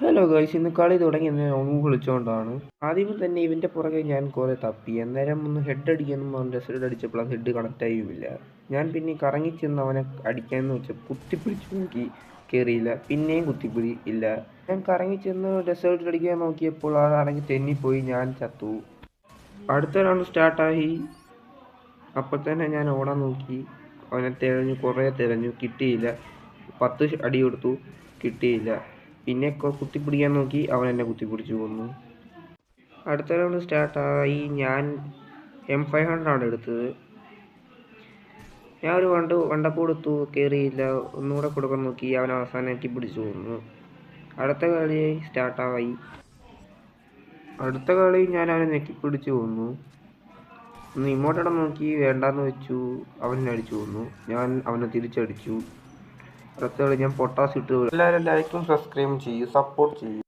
Hello guys, ഇന്ന് കളി തുടങ്ങിയെന്ന് വിളിച്ചുകൊണ്ടാണ്. ആദ്യമേ തന്നെ ഇവൻ്റെ പുറകെ ഞാൻ കുറേ തപ്പി. അന്നേരം ഒന്ന് ഹെഡ് അടിക്കാനും അവൻ്റെ സൈഡ് അടിച്ചപ്പോൾ ഹെഡ് കണക്റ്റ് ആയുമില്ല. ഞാൻ പിന്നെ കറങ്ങിച്ചെന്ന് അവനെ അടിക്കാമെന്ന് വെച്ചാൽ കുത്തിപ്പിടിച്ച് നോക്കി, കയറിയില്ല. പിന്നെയും കുത്തിപ്പിടി ഇല്ല. ഞാൻ കറങ്ങിച്ചെന്ന് ഡെസേർട്ട് അടിക്കാൻ നോക്കിയപ്പോൾ അതാണെങ്കിൽ തെന്നിപ്പോയി, ഞാൻ ചത്തു. അടുത്ത റൗണ്ട് സ്റ്റാർട്ടായി. അപ്പോൾ തന്നെ ഞാൻ ഓടാൻ നോക്കി. അവനെ കുറേ തിരഞ്ഞു, കിട്ടിയില്ല. 10 അടി കൊടുത്തു, കിട്ടിയില്ല. പിന്നെ കുത്തിപ്പിടിക്കാൻ നോക്കി, അവൻ എന്നെ കുത്തിപ്പിടിച്ചു കൊന്നു. അടുത്ത റൗണ്ട് സ്റ്റാർട്ടായി. ഞാൻ M500 ആണ് എടുത്തത്. ഞാൻ ഒരു വണ്ടപ്പ് കൊടുത്തു, കയറിയില്ല. ഒന്നുകൂടെ കൊടുക്കാൻ നോക്കി, അവൻ അവസാനം എനിക്ക് പിടിച്ചു കൊന്നു. അടുത്ത കളി സ്റ്റാർട്ടായി. അടുത്ത കളി ഞാൻ അവനെ നെക്കിപ്പിടിച്ചു കൊന്നു. ഒന്ന് ഇങ്ങോട്ടിടം നോക്കി, വേണ്ടാന്ന് വെച്ചു. അവനെ അടിച്ചു കൊന്നു. ഞാൻ അവനെ തിരിച്ചടിച്ചു. അടുത്ത കളി ഞാൻ പൊട്ടാസ് ഇട്ട്. എല്ലാവരും ലൈക്കും സബ്സ്ക്രൈബും ചെയ്യൂ, സപ്പോർട്ട് ചെയ്യൂ.